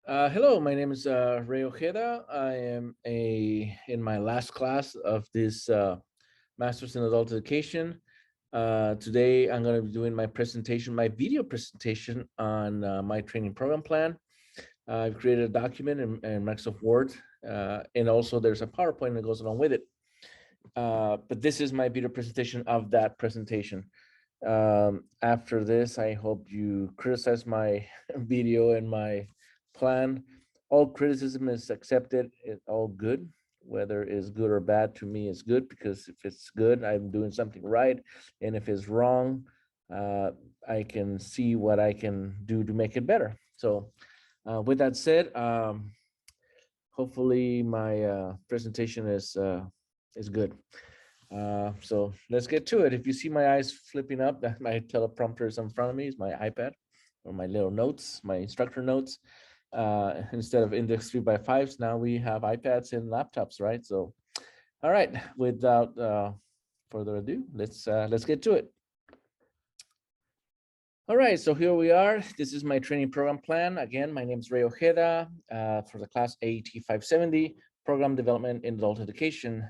Hello, my name is Ray Ojeda. I am in my last class of this Master's in Adult Education. Today, I'm going to be doing my presentation, my video presentation on my training program plan. I've created a document in Microsoft Word, and also there's a PowerPoint that goes along with it. But this is my video presentation of that presentation. After this, I hope you criticize my video and my plan. All criticism is accepted. It's all good. Whether it's good or bad, to me, it's good because if it's good, I'm doing something right, and if it's wrong, uh, I can see what I can do to make it better. So, with that said, hopefully my presentation is good. So let's get to it. If you see my eyes flipping up, that my teleprompter is in front of me, is my iPad or my little notes, my instructor notes. Instead of index 3x5s, now we have iPads and laptops, right? So, all right, without further ado, let's get to it. All right, so here we are. This is my training program plan. Again, my name is Ray Ojeda for the class AET 570, Program Development in Adult Education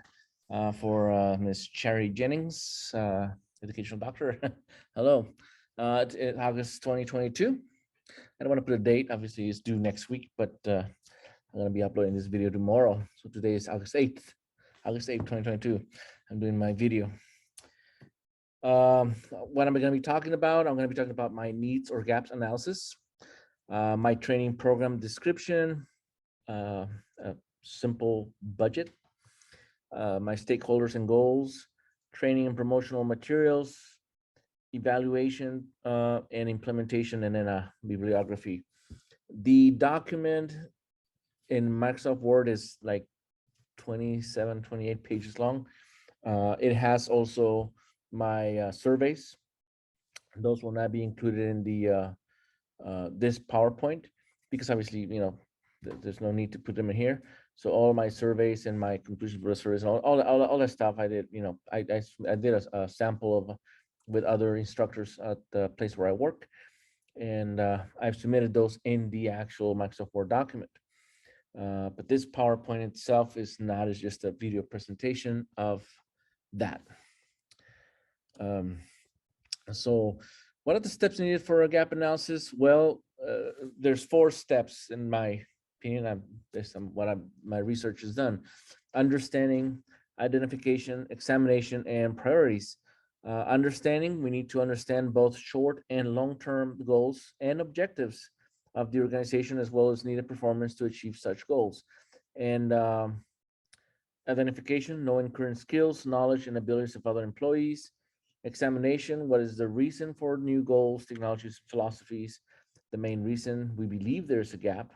for Ms. Cherry Jennings, educational doctor. Hello. It's August 2022. I don't want to put a date. Obviously, it's due next week, but I'm going to be uploading this video tomorrow. So today is August 8th, 2022. I'm doing my video. What am I going to be talking about? I'm going to be talking about my needs or gaps analysis, my training program description, a simple budget, my stakeholders and goals, training and promotional materials, evaluation and implementation, and then a bibliography. The document in Microsoft Word is like 27, 28 pages long. It has also my surveys. Those will not be included in the this PowerPoint because obviously, there's no need to put them in here. So all my surveys and my conclusion for the surveys and all that stuff I did, I did a sample of with other instructors at the place where I work. And I've submitted those in the actual Microsoft Word document. But this PowerPoint itself is not as just a video presentation of that. Um, so what are the steps needed for a gap analysis? Well, there's 4 steps in my opinion. Based on what my research has done: understanding, identification, examination, and priorities. Understanding, we need to understand both short and long-term goals and objectives of the organization, as well as needed performance to achieve such goals. And identification, knowing current skills, knowledge, and abilities of other employees. Examination, what is the reason for new goals, technologies, philosophies, the main reason we believe there's a gap.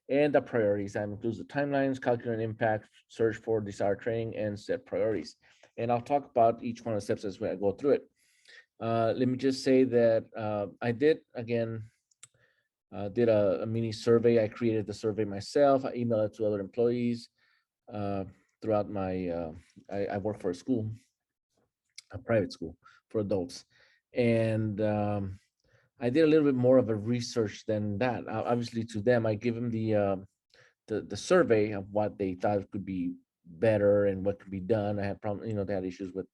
And the priorities, that includes the timelines, calculate impact, search for desired training, and set priorities. And I'll talk about each one of the steps as I go through it. Let me just say that I did, again, did a mini survey. I created the survey myself. I emailed it to other employees uh, throughout my, I work for a school, a private school for adults. And I did a little bit more of a research than that. Obviously, to them, I give them the survey of what they thought could be better and what could be done. I had problems, they had issues with,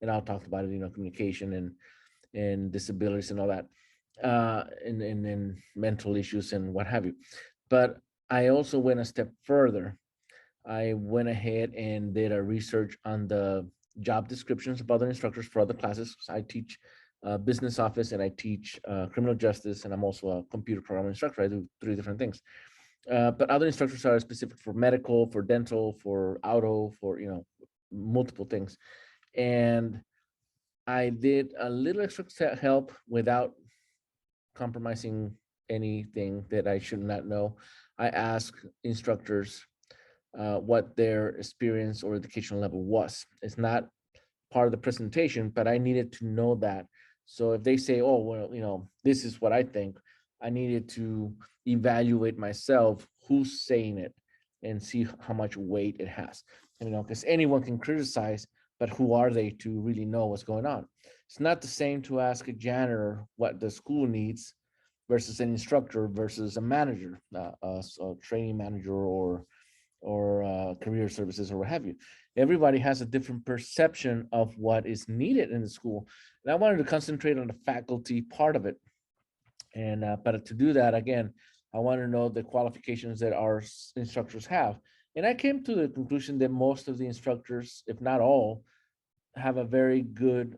and I'll talk about it, communication and disabilities and all that, and mental issues and what have you. But I also went a step further. I went ahead and did a research on the job descriptions of other instructors for other classes. I teach business office and I teach criminal justice, and I'm also a computer programming instructor. I do 3 different things. But other instructors are specific for medical, for dental, for auto, for multiple things. And I did a little extra help without compromising anything that I should not know. I asked instructors what their experience or educational level was. It's not part of the presentation, but I needed to know that. So if they say, oh, well, this is what I think, I needed to evaluate myself, who's saying it, and see how much weight it has. Because anyone can criticize, but who are they to really know what's going on? It's not the same to ask a janitor what the school needs versus an instructor versus a manager, a training manager or career services or what have you. Everybody has a different perception of what is needed in the school, and I wanted to concentrate on the faculty part of it. And but to do that, again, I want to know the qualifications that our instructors have. And I came to the conclusion that most of the instructors, if not all, have a very good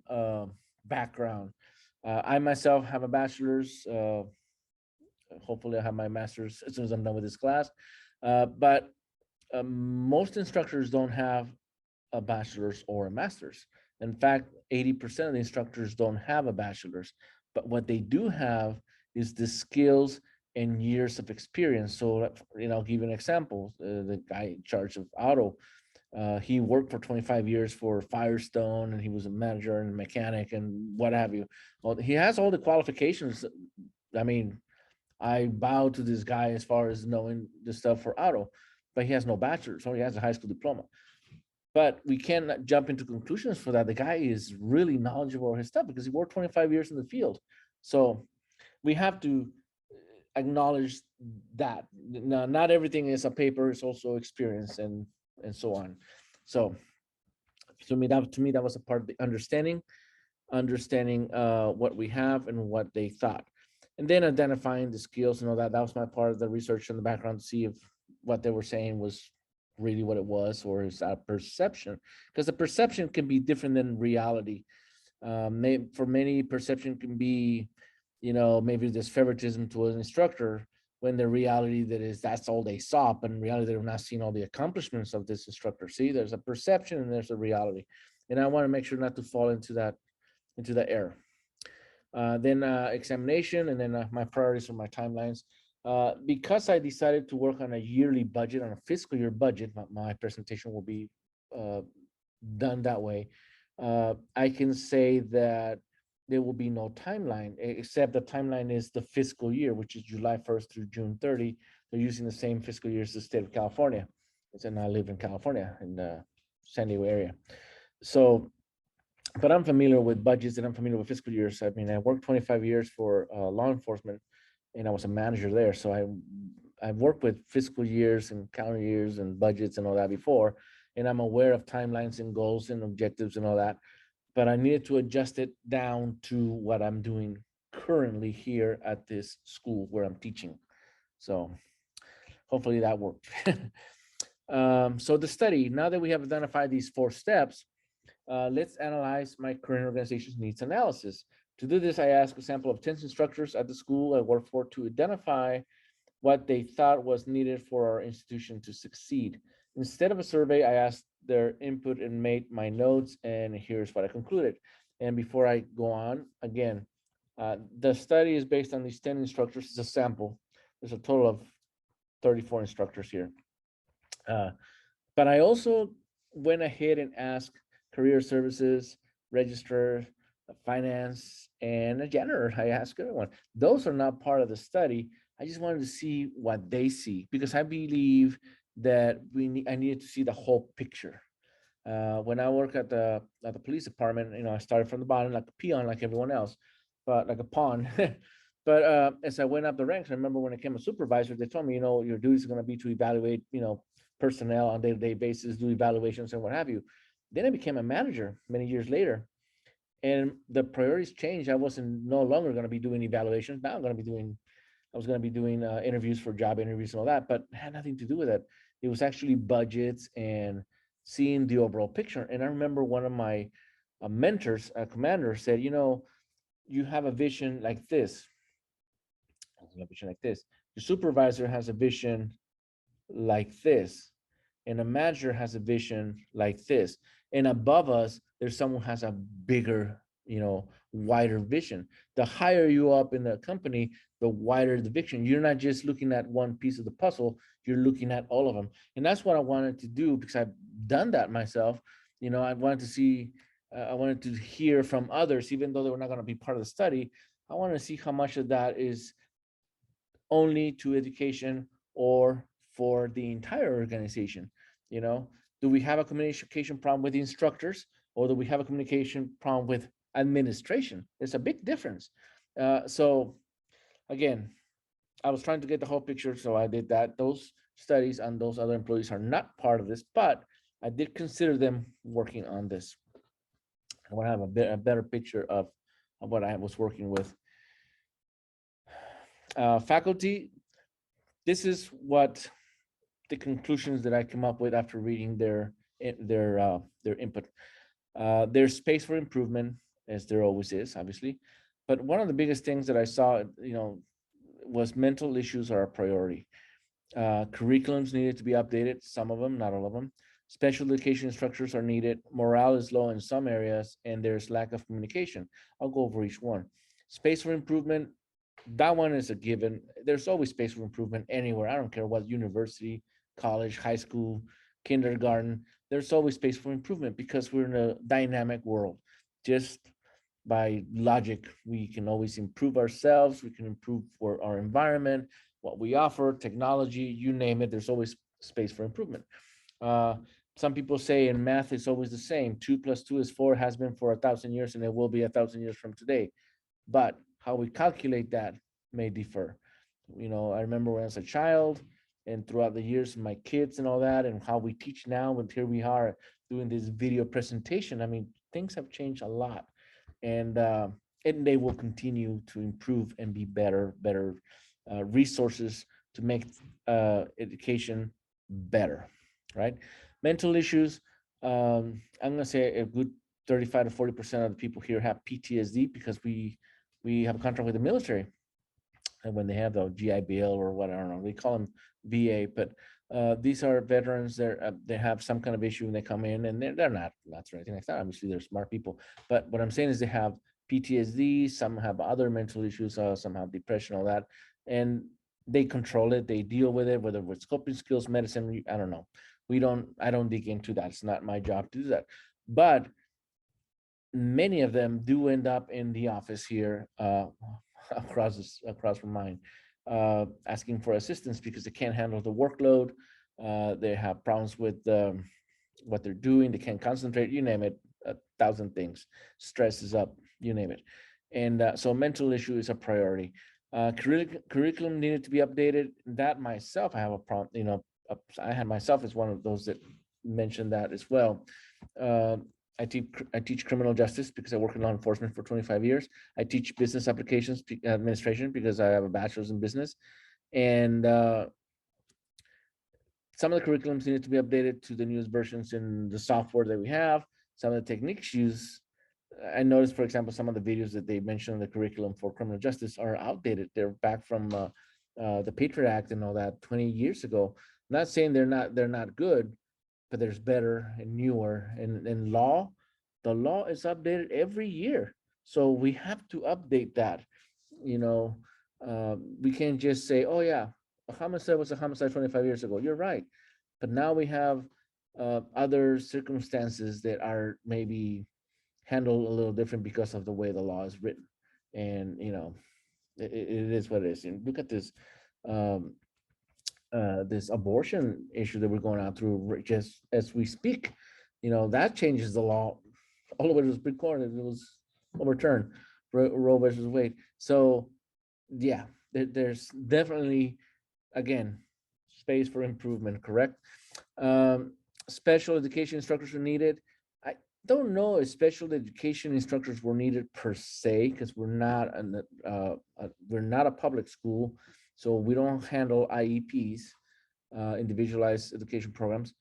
background. I myself have a bachelor's. Hopefully, I have my master's as soon as I'm done with this class. But most instructors don't have a bachelor's or a master's. In fact, 80% of the instructors don't have a bachelor's, but what they do have is the skills and years of experience. So, I'll give you an example. The guy in charge of auto, he worked for 25 years for Firestone, and he was a manager and mechanic and what have you. Well, he has all the qualifications. I mean, I bow to this guy as far as knowing the stuff for auto, but he has no bachelor's, so he has a high school diploma. But we can't jump into conclusions for that. The guy is really knowledgeable of his stuff because he worked 25 years in the field. So we have to acknowledge that. Now, not everything is a paper, it's also experience and so on. So to me that was a part of the understanding what we have and what they thought, and then identifying the skills and all that. That was my part of the research in the background to see if what they were saying was really what it was, or is that perception, because the perception can be different than reality. For many, perception can be, maybe there's favoritism to an instructor, when the reality that is that's all they saw, but in reality they're not seeing all the accomplishments of this instructor. See, there's a perception and there's a reality, and I want to make sure not to fall into that error. Then examination, and then my priorities or my timelines. Because I decided to work on a yearly budget, on a fiscal year budget, my presentation will be uh, done that way. I can say that there will be no timeline, except the timeline is the fiscal year, which is July 1st through June 30. They're using the same fiscal year as the state of California. And I live in California, in the San Diego area. So, but I'm familiar with budgets and I'm familiar with fiscal years. I mean, I worked 25 years for law enforcement, and I was a manager there. So I've worked with fiscal years and calendar years and budgets and all that before, and I'm aware of timelines and goals and objectives and all that. But I needed to adjust it down to what I'm doing currently here at this school where I'm teaching. So hopefully that worked. So the study, now that we have identified these 4 steps, let's analyze my current organization's needs analysis. To do this, I asked a sample of 10 instructors at the school I work for to identify what they thought was needed for our institution to succeed. Instead of a survey, I asked their input and made my notes, and here's what I concluded. And before I go on, again, the study is based on these 10 instructors. It's a sample. There's a total of 34 instructors here. But I also went ahead and asked career services, register, finance, and a janitor. I asked everyone. Those are not part of the study. I just wanted to see what they see, because I believe that I needed to see the whole picture. When I work at the police department, I started from the bottom like a peon, like everyone else, but like a pawn. But as I went up the ranks, I remember when I became a supervisor, they told me, your duties are going to be to evaluate, personnel on a day-to-day basis, do evaluations and what have you. Then I became a manager many years later, and the priorities changed. I wasn't no longer going to be doing evaluations. Now I was going to be doing interviews for job interviews and all that, but it had nothing to do with it. It was actually budgets and seeing the overall picture. And I remember one of my mentors, a commander, said, you have a vision like this. A vision like this. The supervisor has a vision like this, and a manager has a vision like this, and above us there's someone who has a bigger, wider vision. The higher you up in the company, the wider the vision. You're not just looking at one piece of the puzzle, you're looking at all of them. And that's what I wanted to do, because I've done that myself. I wanted to see, I wanted to hear from others, even though they were not going to be part of the study. I wanted to see how much of that is only to education or for the entire organization. Do we have a communication problem with the instructors, or do we have a communication problem with administration? There's a big difference. So again, I was trying to get the whole picture, so I did that. Those studies on those other employees are not part of this, but I did consider them working on this. I want to have a better picture of what I was working with. Faculty, this is what the conclusions that I came up with after reading their input. There's space for improvement, as there always is, obviously. But one of the biggest things that I saw, was mental issues are a priority. Curriculums needed to be updated, some of them, not all of them. Special education structures are needed. Morale is low in some areas, and there's lack of communication. I'll go over each one. Space for improvement, that one is a given. There's always space for improvement anywhere. I don't care what university, college, high school, kindergarten. There's always space for improvement because we're in a dynamic world. Just by logic, we can always improve ourselves. We can improve for our environment, what we offer, technology, you name it. There's always space for improvement. Uh, some people say in math it's always the same. 2 + 2 is 4, has been for 1,000 years, and it will be 1,000 years from today. But how we calculate that may differ. I remember when I was a child and throughout the years, my kids and all that, and how we teach now, and here we are doing this video presentation. I mean, things have changed a lot, and they will continue to improve and be better resources to make education better, right? Mental issues. I'm gonna say a good 35 to 40% of the people here have PTSD because we have a contract with the military, and when they have the GI Bill or what, I don't know, they call them VA, but these are veterans. They have some kind of issue and they come in, and they're not nuts or anything like that. Obviously, they're smart people. But what I'm saying is they have PTSD. Some have other mental issues. Some have depression, all that, and they control it. They deal with it, whether with coping skills, medicine. I don't know. I don't dig into that. It's not my job to do that. But many of them do end up in the office here, across from mine, asking for assistance because they can't handle the workload. They have problems with what they're doing. They can't concentrate. You name it, 1,000 things. Stress is up. You name it. And so mental issue is a priority. Curriculum needed to be updated. That myself, I have a problem. I had myself as one of those that mentioned that as well. Uh, I teach criminal justice because I work in law enforcement for 25 years. I teach business applications administration because I have a bachelor's in business, and some of the curriculums need to be updated to the newest versions in the software that we have. Some of the techniques used, I noticed, for example, some of the videos that they mentioned in the curriculum for criminal justice are outdated. They're back from the Patriot Act and all that 20 years ago. I'm not saying they're not good, but there's better and newer. And the law is updated every year, so we have to update that. You know, we can't just say, "Oh yeah, a homicide was a homicide 25 years ago." You're right, but now we have other circumstances that are maybe handled a little different because of the way the law is written, and it is what it is. And look at um, this abortion issue that we're going on through just as we speak. That changes the law all the way to the Supreme Court. It was overturned, Roe versus Wade. So yeah, there's definitely, again, space for improvement. Correct. Um, Special education instructors are needed. I don't know if special education instructors were needed per se because we're not a public school, so we don't handle IEPs, individualized education programs,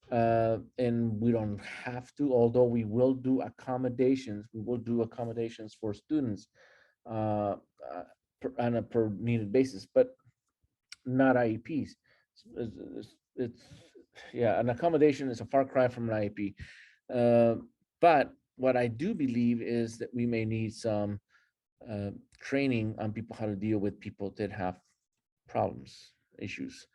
and we don't have to. Although we will do accommodations, for students uh, on a per needed basis, but not IEPs. It's yeah, an accommodation is a far cry from an IEP. Uh, but what I do believe is that we may need some training on people how to deal with people that have problems, issues.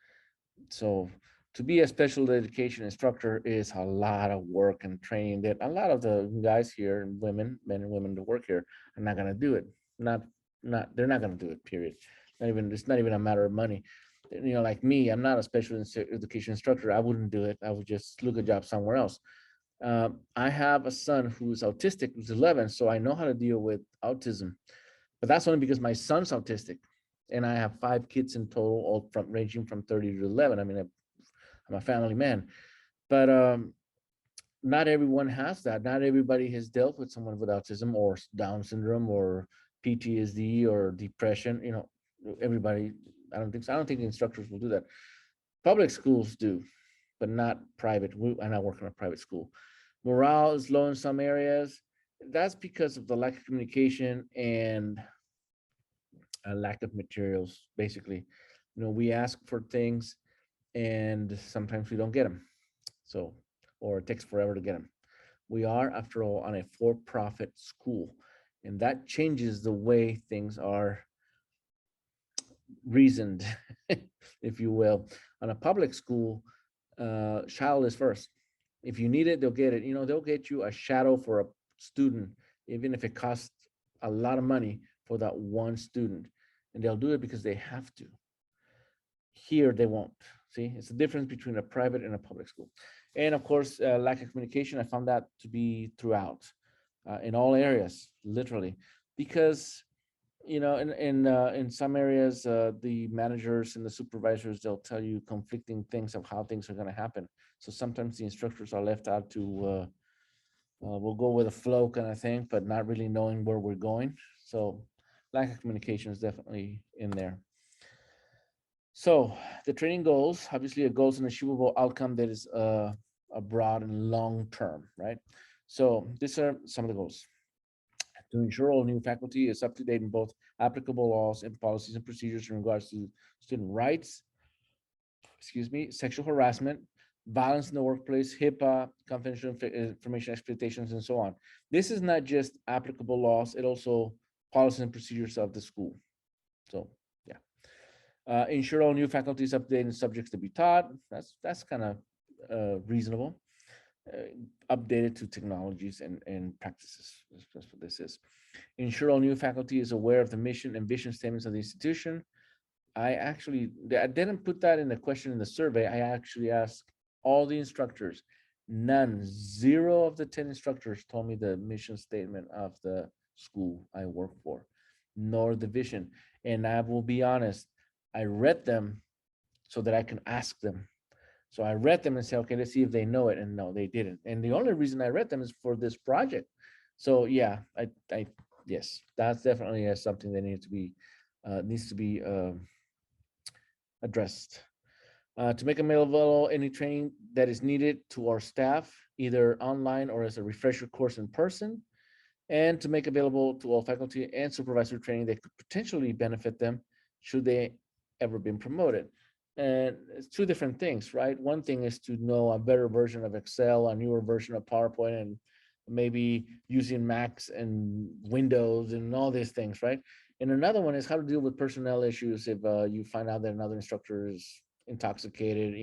So to be a special education instructor is a lot of work and training that a lot of the guys here and women, men and women that work here are not going to do it. They're not going to do it, period. It's not even a matter of money. Like me, I'm not a special education instructor. I wouldn't do it. I would just look a job somewhere else. I have a son who's autistic, who's 11, so I know how to deal with autism. But that's only because my son's autistic. And I have 5 kids in total, all from ranging from 30 to 11. I mean, I'm a family man, but not everyone has that. Not everybody has dealt with someone with autism or Down syndrome or PTSD or depression. Everybody. I don't think so. I don't think instructors will do that. Public schools do, but not private. And I work in a private school. Morale is low in some areas. That's because of the lack of communication and a lack of materials. Basically, we ask for things and sometimes we don't get them. So, or it takes forever to get them. We are, after all, on a for-profit school, and that changes the way things are reasoned, if you will. On a public school, child is first. If you need it, they'll get it. They'll get you a shadow for a student, even if it costs a lot of money for that one student, and they'll do it because they have to. Here, they won't. See, it's the difference between a private and a public school. And of course, lack of communication. I found that to be throughout, in all areas, literally, because in some areas, the managers and the supervisors, they'll tell you conflicting things of how things are going to happen. So sometimes the instructors are left out to we'll go with a flow kind of thing, but not really knowing where we're going. So lack of communication is definitely in there. So the training goals, obviously a goal is an achievable outcome that is a broad and long term, right? So these are some of the goals. To ensure all new faculty is up to date in both applicable laws and policies and procedures in regards to student rights, sexual harassment, violence in the workplace, HIPAA, confidential information expectations, and so on. This is not just applicable laws, it also policies and procedures of the school. So yeah. Ensure all new faculty is updated and subjects to be taught. That's kind of reasonable. Updated to technologies and practices. That's what this is. Ensure all new faculty is aware of the mission and vision statements of the institution. I didn't put that in the question in the survey. I actually asked all the instructors. None, 0 of the 10 instructors told me the mission statement of the school I work for, nor the vision. And I will be honest, I read them so that I can ask them. So I read them and say, okay, let's see if they know it. And no, they didn't. And the only reason I read them is for this project. So yeah, yes, that's definitely something that needs to be addressed. To make available any training that is needed to our staff, either online or as a refresher course in person, and to make available to all faculty and supervisory training that could potentially benefit them should they ever been promoted. And it's 2 different things, right? One thing is to know a better version of Excel, a newer version of PowerPoint, and maybe using Macs and Windows and all these things, right? And another one is how to deal with personnel issues if you find out that another instructor is intoxicated,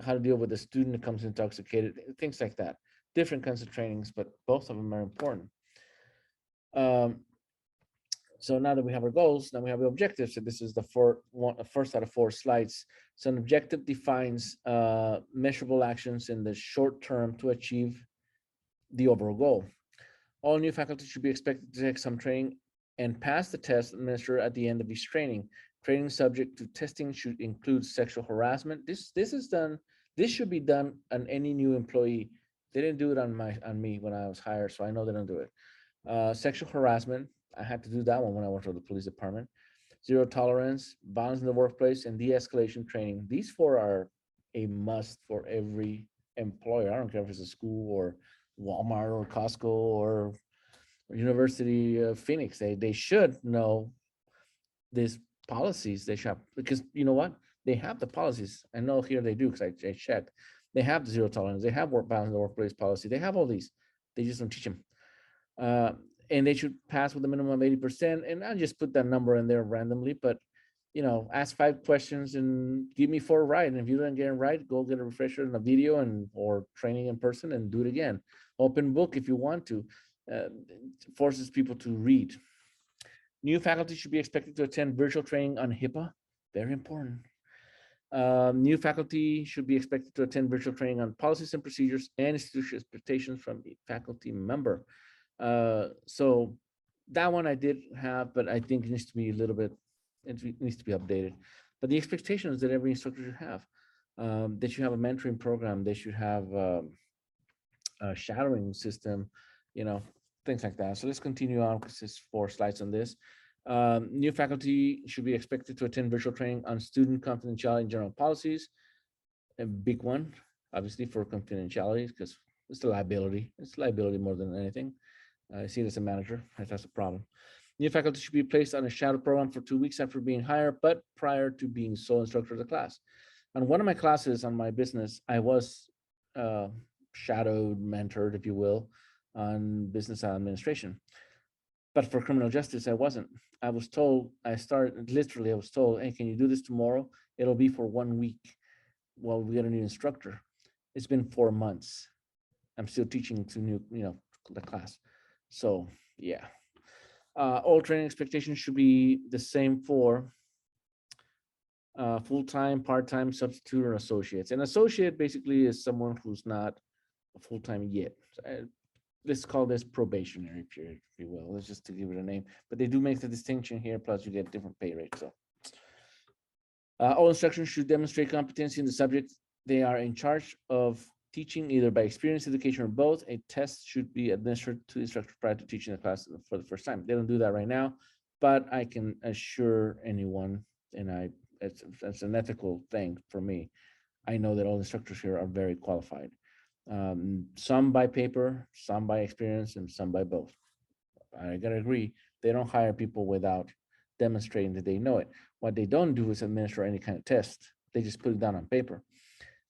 how to deal with a student that comes intoxicated, things like that. Different kinds of trainings, but both of them are important. So now that we have our goals, now we have the objectives. So this is the first out of 4 slides. So an objective defines measurable actions in the short term to achieve the overall goal. All new faculty should be expected to take some training and pass the test administered at the end of each training. Training subject to testing should include sexual harassment. This should be done on any new employee. They didn't do it on me when I was hired, so I know they don't do it. Sexual harassment, I had to do that one when I worked for the police department. Zero tolerance, violence in the workplace, and de-escalation training. These 4 are a must for every employer. I don't care if it's a school or Walmart or Costco or University of Phoenix. They should know these policies. They should, because you know what? They have the policies. I know here they do because I checked. They have the zero tolerance. They have work balance in the workplace policy. They have all these. They just don't teach them. And they should pass with a minimum of 80%. And I'll just put that number in there randomly, but ask 5 questions and give me 4 right. And if you don't get it right, go get a refresher in a video or training in person and do it again. Open book if you want to. Forces people to read. New faculty should be expected to attend virtual training on HIPAA. Very important. New faculty should be expected to attend virtual training on policies and procedures and institutional expectations from a faculty member. So that one I did have, but I think it needs to be a little bit needs to be updated. But the expectation is that every instructor should have. They should have a mentoring program. They should have a shadowing system, you know, things like that. So let's continue on because there's 4 slides on this. New faculty should be expected to attend virtual training on student confidentiality and general policies. A big one, obviously, for confidentiality, because it's a liability. It's liability more than anything. I see it as a manager. That's a problem. New faculty should be placed on a shadow program for 2 weeks after being hired, but prior to being sole instructor of the class. On one of my classes on my business, I was uh, shadowed, mentored, if you will, on business administration. But for criminal justice, I wasn't. I was told, I was told, hey, can you do this tomorrow? It'll be for 1 week while we get a new instructor. It's been 4 months. I'm still teaching to new, the class. So yeah. All training expectations should be the same for full-time, part-time, substitute, or associates. An associate basically is someone who's not full-time yet. Let's call this probationary period, if you will. Let's just to give it a name. But they do make the distinction here, plus you get different pay rates. So all instructions should demonstrate competency in the subject they are in charge of teaching, either by experience, education, or both. A test should be administered to the instructor prior to teaching the class for the first time. They don't do that right now, but I can assure anyone, and it's an ethical thing for me. I know that all instructors here are very qualified. Some by paper, some by experience, and some by both. I gotta agree, they don't hire people without demonstrating that they know it. What they don't do is administer any kind of test. They just put it down on paper.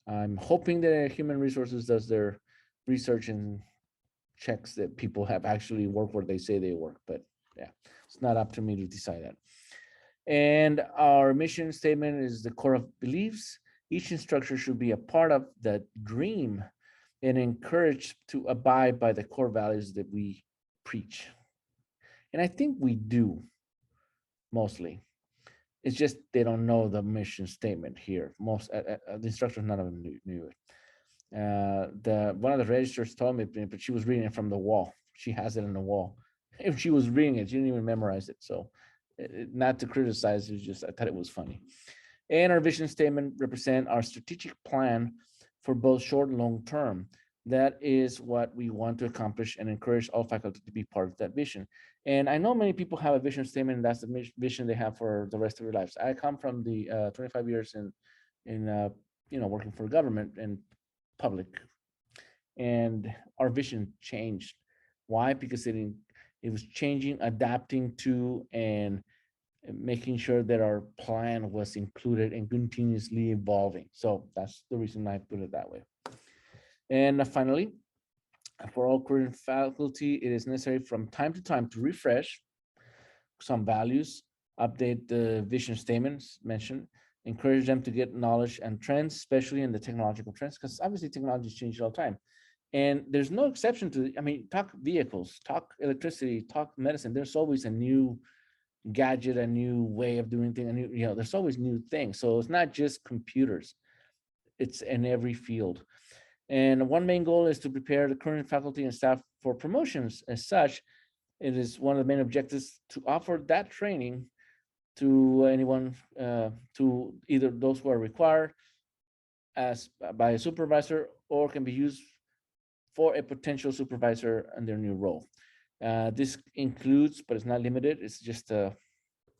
I'm hoping that human resources does their research and checks that people have actually worked where they say they work, but yeah, it's not up to me to decide that. And our mission statement is the core of beliefs. Each instructor should be a part of the dream and encouraged to abide by the core values that we preach. And I think we do mostly. It's just they don't know the mission statement here. Most the instructors, none of them knew it. The one of the registers told me, but she was reading it from the wall. She has it on the wall. If she was reading it, she didn't even memorize it. So, not to criticize, it's just I thought it was funny. And our vision statement represent our strategic plan for both short and long term. That is what we want to accomplish and encourage all faculty to be part of that vision. And I know many people have a vision statement, and that's the vision they have for the rest of their lives. I come from the 25 years in working for government and public, and our vision changed. Why? Because it was changing, adapting to, and making sure that our plan was included and continuously evolving. So that's the reason I put it that way. And finally, for all current faculty, it is necessary from time to time to refresh some values, update the vision statements mentioned, encourage them to get knowledge and trends, especially in the technological trends, because obviously technology is changing all the time. And there's no exception to, I mean, talk vehicles, talk electricity, talk medicine. There's always a new gadget, a new way of doing things, a new, there's always new things. So it's not just computers, it's in every field. And one main goal is to prepare the current faculty and staff for promotions. As such, it is one of the main objectives to offer that training to anyone, to either those who are required as by a supervisor or can be used for a potential supervisor in their new role. This includes, but it's not limited, it's just a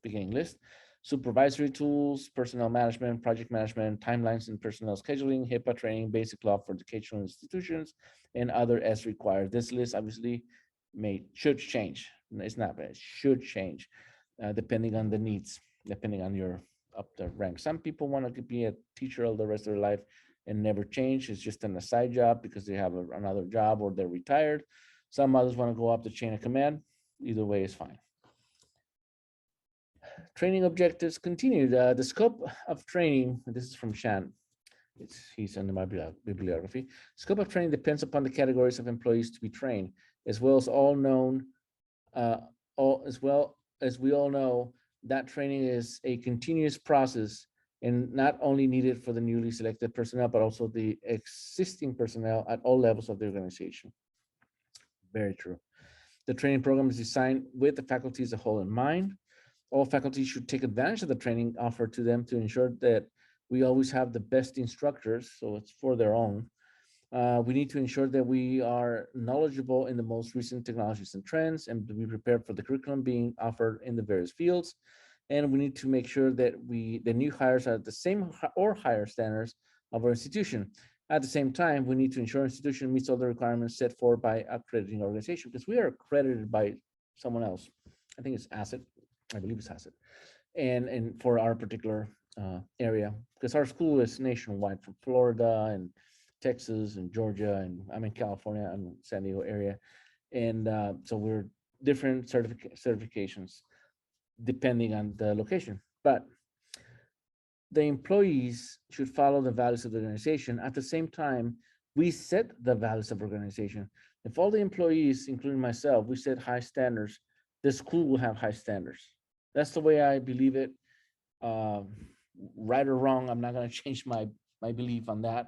beginning list: supervisory tools, personnel management, project management, timelines and personnel scheduling, HIPAA training, basic law for educational institutions, and other as required. This list obviously should change. It's not, but it should change depending on the needs, depending on your up the rank. Some people want to be a teacher all the rest of their life and never change. It's just an side job because they have another job or they're retired. Some others want to go up the chain of command. Either way is fine. Training objectives continued. The scope of training, this is from Shan. He's under my bibliography. Scope of training depends upon the categories of employees to be trained, as well as as well as we all know, that training is a continuous process and not only needed for the newly selected personnel, but also the existing personnel at all levels of the organization. Very true. The training program is designed with the faculty as a whole in mind. All faculty should take advantage of the training offered to them to ensure that we always have the best instructors, so it's for their own. We need to ensure that we are knowledgeable in the most recent technologies and trends and to be prepared for the curriculum being offered in the various fields. And we need to make sure that the new hires are at the same or higher standards of our institution. At the same time, we need to ensure institution meets all the requirements set forth by accrediting organization because we are accredited by someone else. I think it's ASSET. I believe it's ASSET. And for our particular area, because our school is nationwide from Florida and Texas and Georgia, and I'm in California, I'm in San Diego area. And so we're different certifications depending on the location. But the employees should follow the values of the organization. At the same time, we set the values of organization. If all the employees, including myself, we set high standards, the school will have high standards. That's the way I believe it. Um, right or wrong, I'm not going to change my belief on that.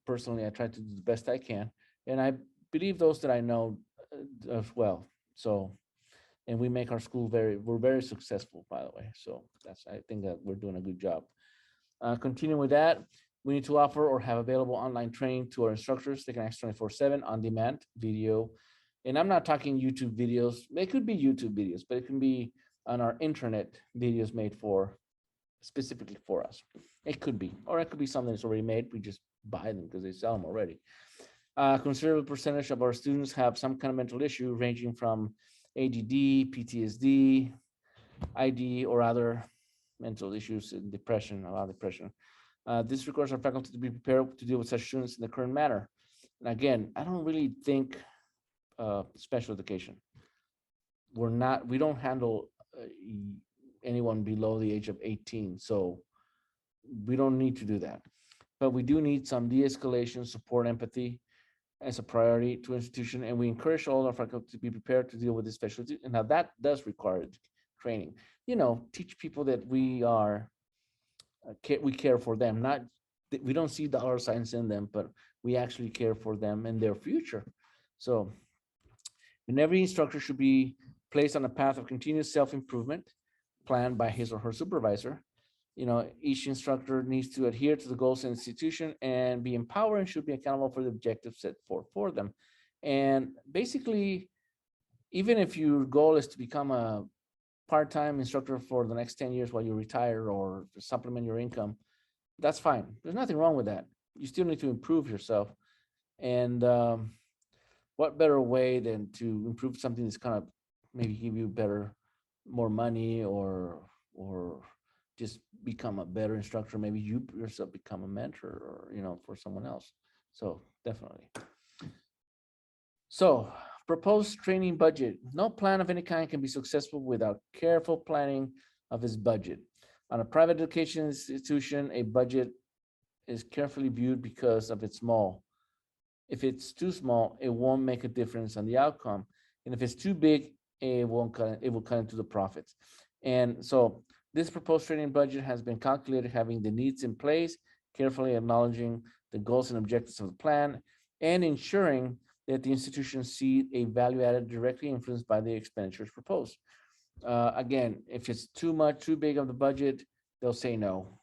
Personally, I try to do the best I can, and I believe those that I know as well. So, and we make our school we're very successful, by the way. So I think that we're doing a good job. Continuing with that, we need to offer or have available online training to our instructors. They can access 24/7 on demand video. And I'm not talking YouTube videos. They could be YouTube videos, but it can be on our internet videos made specifically for us. It could be, or it could be something that's already made. We just buy them because they sell them already. A considerable percentage of our students have some kind of mental issue ranging from ADD, PTSD, ID, or other mental issues, and depression, a lot of depression. This requires our faculty to be prepared to deal with such students in the current manner. And again, I don't really think special education. We don't handle anyone below the age of 18. So we don't need to do that. But we do need some de-escalation, support, empathy as a priority to institution. And we encourage all our faculty to be prepared to deal with this specialty. And now that does require training. Teach people that we care for them. Not we don't see dollar signs in them, but we actually care for them and their future. So, and every instructor should be placed on a path of continuous self-improvement planned by his or her supervisor. Each instructor needs to adhere to the goals of the institution and be empowered and should be accountable for the objectives set forth for them. And basically, even if your goal is to become a part-time instructor for the next 10 years while you retire or supplement your income, that's fine. There's nothing wrong with that. You still need to improve yourself. And what better way than to improve something that's kind of maybe give you more money or just become a better instructor. Maybe you yourself become a mentor or, for someone else. So definitely. So proposed training budget. No plan of any kind can be successful without careful planning of its budget. On a private education institution, a budget is carefully viewed because of its small. If it's too small, it won't make a difference on the outcome. And if it's too big, it will cut into the profits. And so this proposed training budget has been calculated having the needs in place, carefully acknowledging the goals and objectives of the plan, and ensuring that the institution see a value added directly influenced by the expenditures proposed. Again, if it's too big of the budget, they'll say no.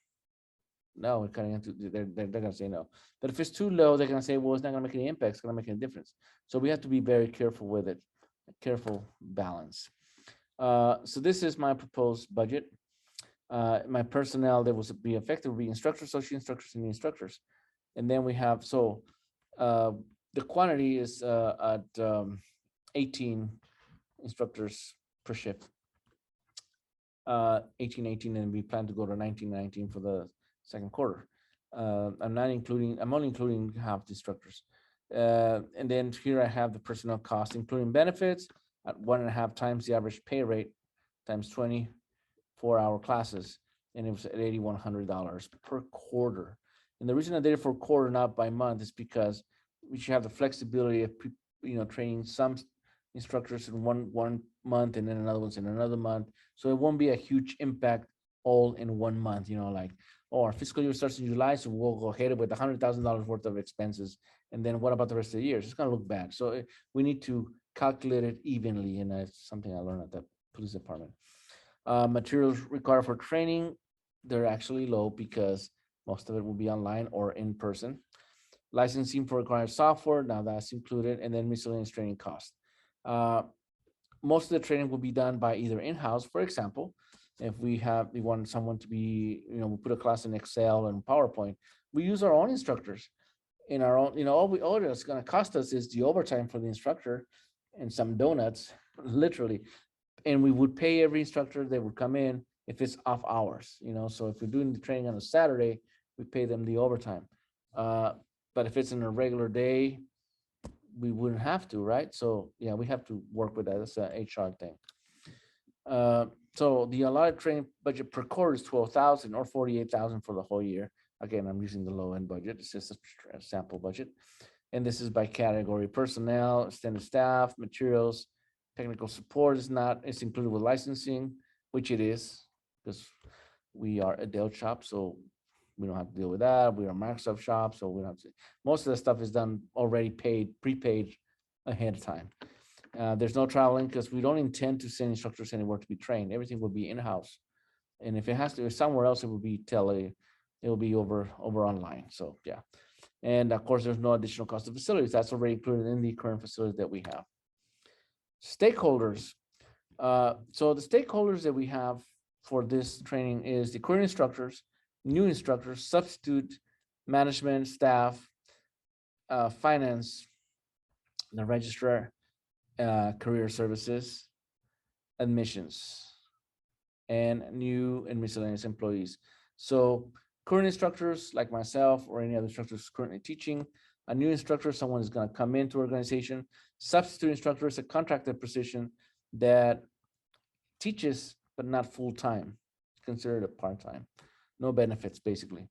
No, they're going to say no. But if it's too low, they're going to say, well, it's not going to make any impact. It's going to make any difference. So we have to be very careful with it, a careful balance. So this is my proposed budget. My personnel that was be affected will be instructors, associate instructors, and the instructors. And then we have, the quantity is at 18 instructors per shift. 18, and we plan to go to 19 for the second quarter. I'm only including half the instructors. And then here I have the personnel cost, including benefits at 1.5 times the average pay rate times 24-hour classes. And it was at $8,100 per quarter. And the reason I did it for quarter, not by month, is because we should have the flexibility of, training some instructors in one month and then another one's in another month. So it won't be a huge impact all in 1 month, our fiscal year starts in July, so we'll go ahead with $100,000 worth of expenses. And then what about the rest of the year? It's going to look bad. So we need to calculate it evenly. And that's something I learned at the police department. Materials required for training, they're actually low because most of it will be online or in person. Licensing for required software, now that's included, and then miscellaneous training costs. Uh, Most of the training will be done by either in-house, for example, if we want someone to be, we put a class in Excel and PowerPoint, we use our own instructors in our own, all it's going to cost us is the overtime for the instructor and some donuts, literally. And we would pay every instructor that would come in if it's off hours, so if we're doing the training on a Saturday, we pay them the overtime. Uh, but if it's in a regular day, we wouldn't have to, right? So yeah, we have to work with that. That's an HR thing. Uh, so the allotted training budget per quarter is 12,000 or 48,000 for the whole year. Again, I'm using the low end budget. It's just a sample budget. And this is by category: personnel, extended staff, materials, technical support is not, it's included with licensing, which it is, because we are a Dell shop, so we don't have to deal with that. We are a Microsoft shop, so we don't have to. Most of the stuff is done already paid, prepaid ahead of time. There's no traveling because we don't intend to send instructors anywhere to be trained. Everything will be in-house. And if it has to be somewhere else, it will be it will be over online. So yeah. And of course, there's no additional cost of facilities. That's already included in the current facilities that we have. Stakeholders. So the stakeholders that we have for this training is the current instructors, new instructors, substitute, management, staff, finance, the registrar, career services, admissions, and new and miscellaneous employees. So current instructors like myself or any other instructors currently teaching, a new instructor, someone is going to come into organization. Substitute instructor is a contracted position that teaches but not full-time, considered a part-time, no benefits basically.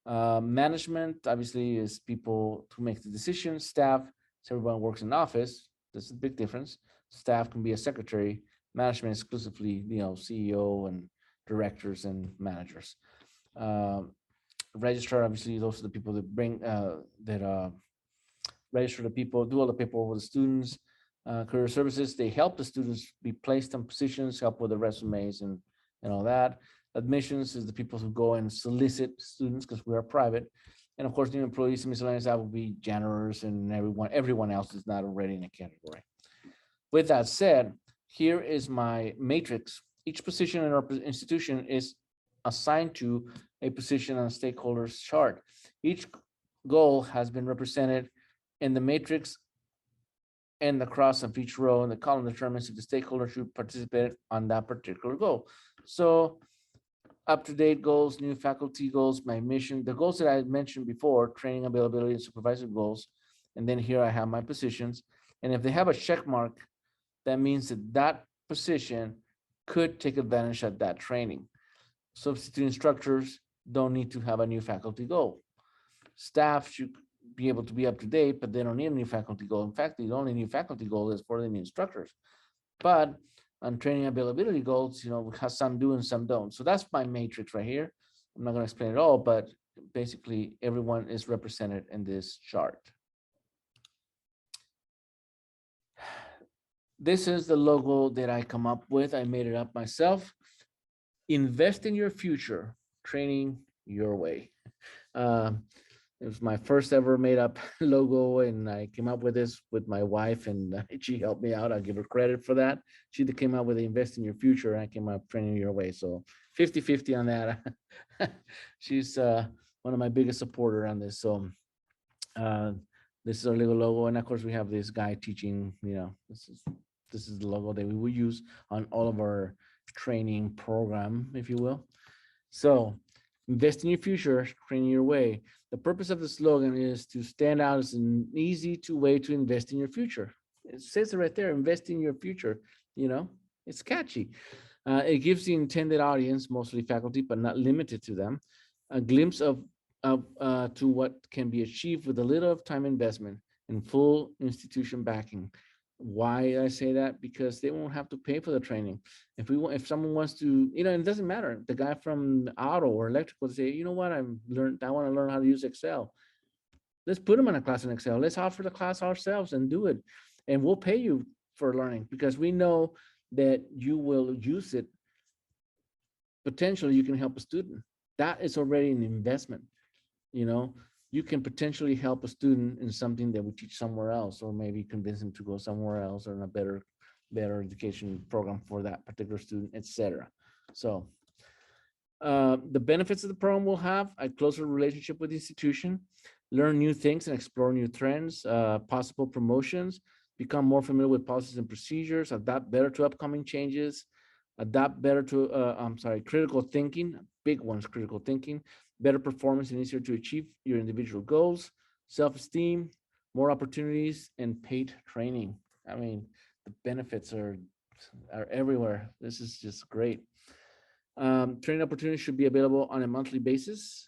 Management obviously is people who make the decisions. Staff, so everyone works in the office. There's a big difference. Staff can be a secretary. Management exclusively, CEO and directors and managers. Registrar, obviously, those are the people that bring register the people, do all the paperwork with the students. Career services, they help the students be placed in positions, help with the resumes and all that. Admissions is the people who go and solicit students because we are private. And of course, new employees and miscellaneous, that will be janitors and everyone else is not already in a category. With that said, here is my matrix. Each position in our institution is assigned to a position on a stakeholders chart. Each goal has been represented in the matrix, and the cross of each row in the column determines if the stakeholder should participate on that particular goal. So up-to-date goals, new faculty goals, my mission, the goals that I mentioned before, training, availability, and supervisory goals. And then here I have my positions. And if they have a check mark, that means that that position could take advantage of that training. Substitute instructors don't need to have a new faculty goal. Staff should be able to be up to date, but they don't need a new faculty goal. In fact, the only new faculty goal is for the new instructors. But on training availability goals, some do and some don't. So that's my matrix right here. I'm not going to explain it all, but basically everyone is represented in this chart. This is the logo that I come up with. I made it up myself. Invest in your future, training your way. It was my first ever made up logo, and I came up with this with my wife, and she helped me out. I'll give her credit for that. She came out with the invest in your future, and I came up training your way. So 50-50 on that. She's one of my biggest supporter on this. So this is our little logo. And of course we have this guy teaching, this is the logo that we will use on all of our training program, if you will. So invest in your future, training your way. The purpose of the slogan is to stand out as an easy way to invest in your future. It says it right there, invest in your future. It's catchy. It gives the intended audience, mostly faculty, but not limited to them, a glimpse of to what can be achieved with a little of time investment and full institution backing. Why I say that? Because they won't have to pay for the training. If someone wants to, it doesn't matter. The guy from auto or electrical say, you know what, I want to learn how to use Excel. Let's put them in a class in Excel. Let's offer the class ourselves and do it. And we'll pay you for learning, because we know that you will use it. Potentially, you can help a student. That is already an investment. You know, you can potentially help a student in something that we teach somewhere else, or maybe convince them to go somewhere else or in a better education program for that particular student, etc. So the benefits of the program will have a closer relationship with the institution, learn new things and explore new trends, possible promotions, become more familiar with policies and procedures, adapt better to upcoming changes, adapt better to, critical thinking, big ones, critical thinking, better performance and easier to achieve your individual goals, self-esteem, more opportunities, and paid training. I mean, the benefits are everywhere. This is just great. Training opportunities should be available on a monthly basis.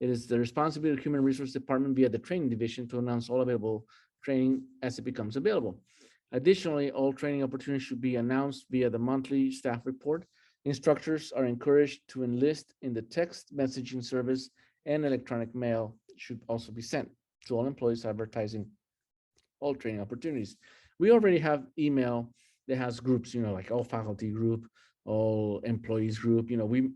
It is the responsibility of the Human Resource Department via the training division to announce all available training as it becomes available. Additionally, all training opportunities should be announced via the monthly staff report. Instructors are encouraged to enlist in the text messaging service, and electronic mail should also be sent to all employees advertising all training opportunities. We already have email that has groups, like all faculty group, all employees group.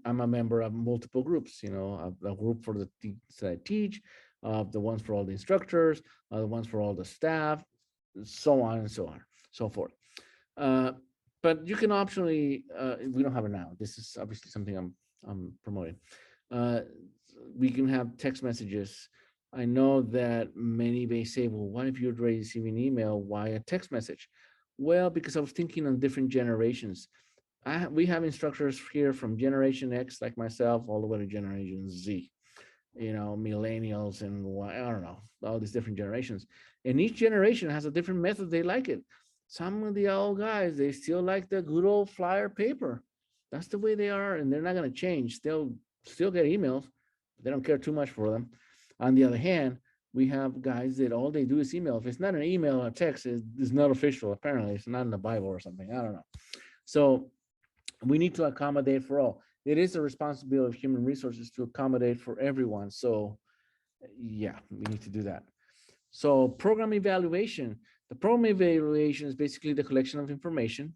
I'm a member of multiple groups. A group for the things that I teach, the ones for all the instructors, the ones for all the staff, so on and so on, so forth. But you can optionally, we don't have it now. This is obviously something I'm promoting. Uh, we can have text messages. I know that many may say, well, what if you're already receiving an email? Why a text message? Well, because I was thinking on different generations. We have instructors here from Generation X, like myself, all the way to Generation Z, millennials, and I don't know, all these different generations. And each generation has a different method they like it. Some of the old guys, they still like the good old flyer paper. That's the way they are, and they're not going to change. They'll still get emails. They don't care too much for them. On the other hand, we have guys that all they do is email. If it's not an email or text, it's not official. Apparently, it's not in the Bible or something. I don't know. So we need to accommodate for all. It is a responsibility of human resources to accommodate for everyone. So yeah, we need to do that. So program evaluation. The program evaluation is basically the collection of information,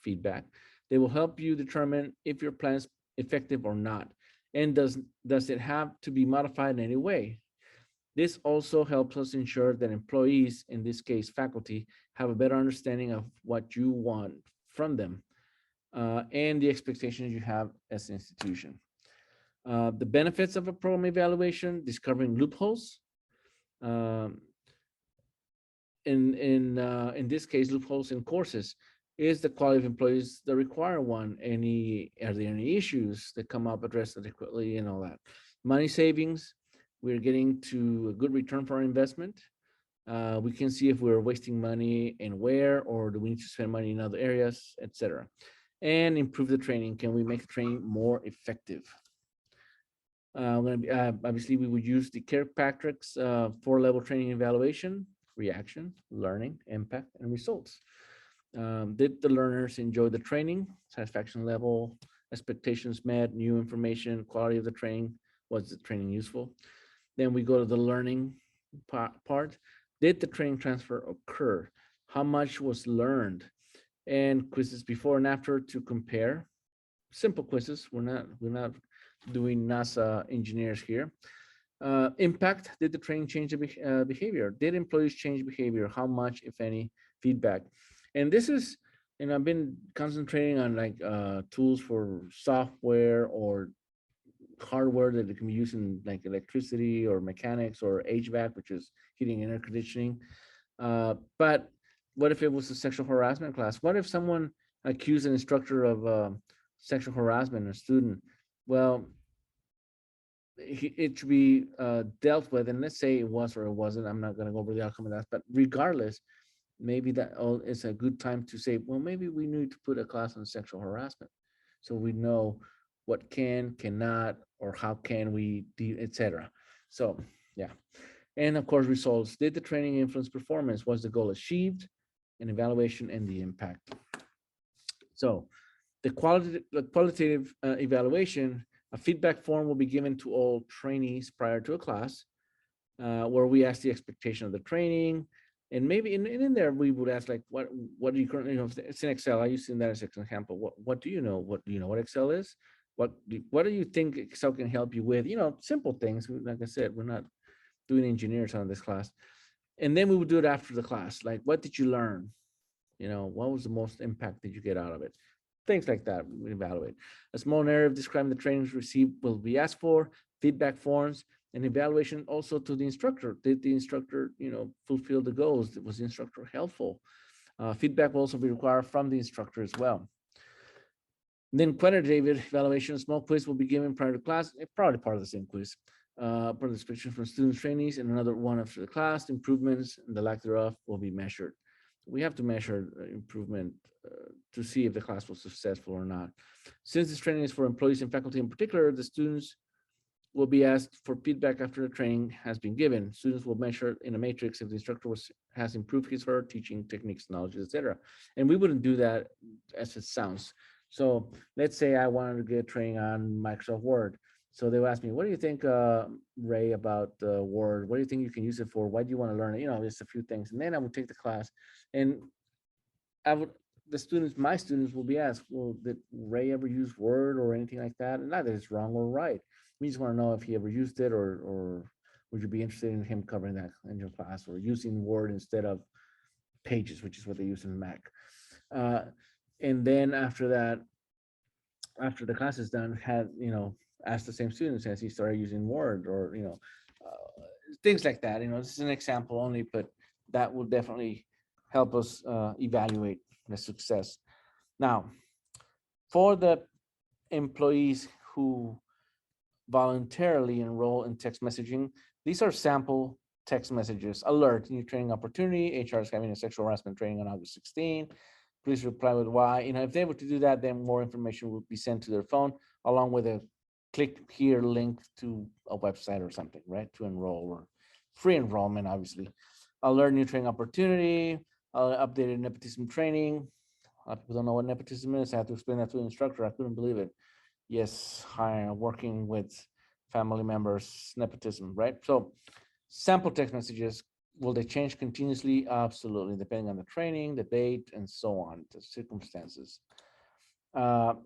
feedback. They will help you determine if your plan is effective or not. And does it have to be modified in any way? This also helps us ensure that employees, in this case faculty, have a better understanding of what you want from them and the expectations you have as an institution. The benefits of a program evaluation: discovering loopholes. Um, in this case, loopholes in courses. Is the quality of employees the required one? Are there any issues that come up addressed adequately and all that? Money savings. We're getting to a good return for our investment. We can see if we're wasting money and where, or do we need to spend money in other areas, etc. And improve the training. Can we make the training more effective? Obviously, we would use the Kirkpatrick's 4-level training evaluation: reaction, learning, impact, and results. Did the learners enjoy the training? Satisfaction level, expectations met, new information, quality of the training. Was the training useful? Then we go to the learning part. Did the training transfer occur? How much was learned? And quizzes before and after to compare. Simple quizzes. We're not doing NASA engineers here. Impact. Did the training change the behavior? Did employees change behavior? How much, if any? Feedback. And this is, and I've been concentrating on like tools for software or hardware that can be used in like electricity or mechanics or HVAC, which is heating and air conditioning. But what if it was a sexual harassment class? What if someone accused an instructor of sexual harassment, a student? Well, it should be dealt with, and let's say it was or it wasn't. I'm not going to go over the outcome of that, but regardless, maybe that is a good time to say, well, maybe we need to put a class on sexual harassment, so we know what cannot, or how can we, etc. So yeah, and of course, results. Did the training influence performance? Was the goal achieved? An evaluation and the impact. So the qualitative evaluation. A feedback form will be given to all trainees prior to a class, where we ask the expectation of the training, And maybe in there we would ask like, what do you currently know? It's in Excel. I use that as an example. What do you know? What do you know what Excel is? What do you think Excel can help you with? Simple things. Like I said, we're not doing engineers on this class. And then we would do it after the class. Like, what did you learn? What was the most impact did you get out of it? Things like that, we evaluate. A small narrative describing the trainings received will be asked for, feedback forms, and evaluation also to the instructor. Did the instructor, fulfill the goals? Was the instructor helpful? Feedback will also be required from the instructor as well. Then quantitative evaluation, a small quiz will be given prior to class, probably part of the same quiz. Participation from students, trainees, and another one after the class. Improvements and the lack thereof will be measured. We have to measure improvement to see if the class was successful or not. Since this training is for employees and faculty in particular, the students will be asked for feedback after the training has been given. Students will measure in a matrix if the instructor has improved his or her teaching techniques, knowledge, etc. And we wouldn't do that as it sounds. So let's say I wanted to get training on Microsoft Word. So they will ask me, what do you think, Ray, about Word? What do you think you can use it for? Why do you want to learn it? Just a few things. And then I would take the class, and my students will be asked, well, did Ray ever use Word or anything like that? And not that it's wrong or right. We just want to know if he ever used it, or would you be interested in him covering that in your class, or using Word instead of Pages, which is what they use in Mac. And then after that, after the class is done, ask the same students, has he started using Word, or things like that. This is an example only, but that will definitely help us evaluate the success. Now, for the employees who voluntarily enroll in text messaging, these are sample text messages. Alert, new training opportunity. HR is having a sexual harassment training on August 16. Please reply with why. If they were to do that, then more information will be sent to their phone, along with a click here link to a website or something, right? To enroll, or free enrollment, obviously. Alert, new training opportunity. Updated nepotism training. A lot of people don't know what nepotism is. I have to explain that to the instructor. I couldn't believe it. Yes, working with family members, nepotism, right? So sample text messages, will they change continuously? Absolutely, depending on the training, the date, and so on, the circumstances.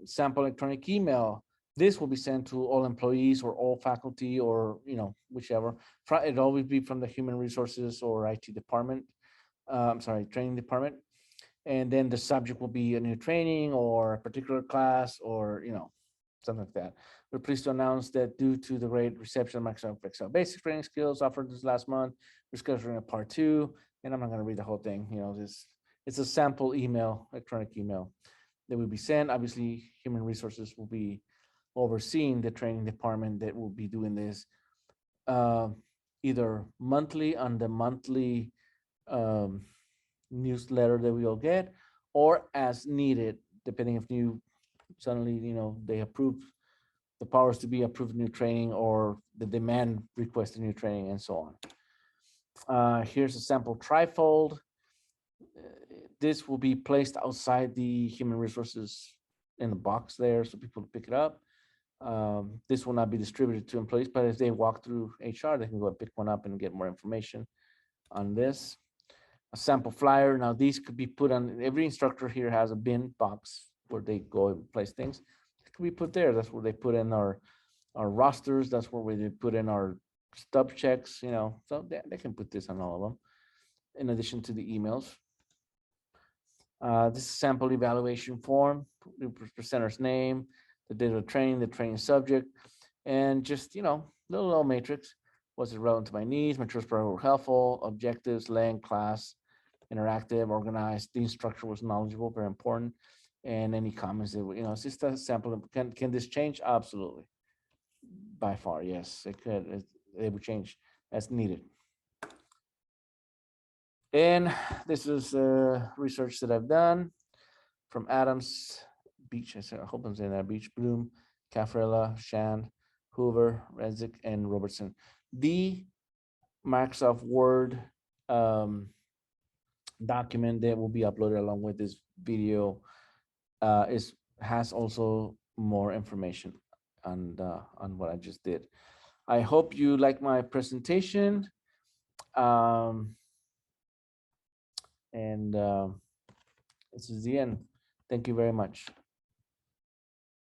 Sample electronic email. This will be sent to all employees or all faculty, or whichever. It'll always be from the human resources or IT department. Training department. And then the subject will be a new training or a particular class, or something like that. We're pleased to announce that due to the great reception of Microsoft Excel basic training skills offered this last month, we're scheduling a part 2. And I'm not going to read the whole thing. It's a sample email, electronic email that will be sent. Obviously, human resources will be overseeing the training department that will be doing this either monthly on the monthly newsletter that we all get, or as needed, depending if suddenly they approve the powers to be approved new training, or the demand request a new training, and so on. Here's a sample trifold. This will be placed outside the human resources in the box there, so people pick it up. This will not be distributed to employees, but if they walk through HR, they can go and pick one up and get more information on this. A sample flyer. Now, these could be put on, every instructor here has a bin box where they go and place things. It could be put there. That's where they put in our rosters. That's where they put in our stub checks, so they can put this on all of them, in addition to the emails. This is sample evaluation form, the presenter's name, the date of training, the training subject, and just, little matrix. Was it relevant to my needs? Materials provided were helpful. Objectives, length, class, interactive, organized. The instructor was knowledgeable, very important. And any comments that it's just a sample. Can this change? Absolutely. By far, yes, it could. It would change as needed. And this is research that I've done from Adams, Beach. I hope I'm saying that. Beach, Bloom, Caffarella, Shand, Hoover, Redzik, and Robertson. The Microsoft Word document that will be uploaded along with this video has also more information on what I just did. I hope you like my presentation. And this is the end. Thank you very much.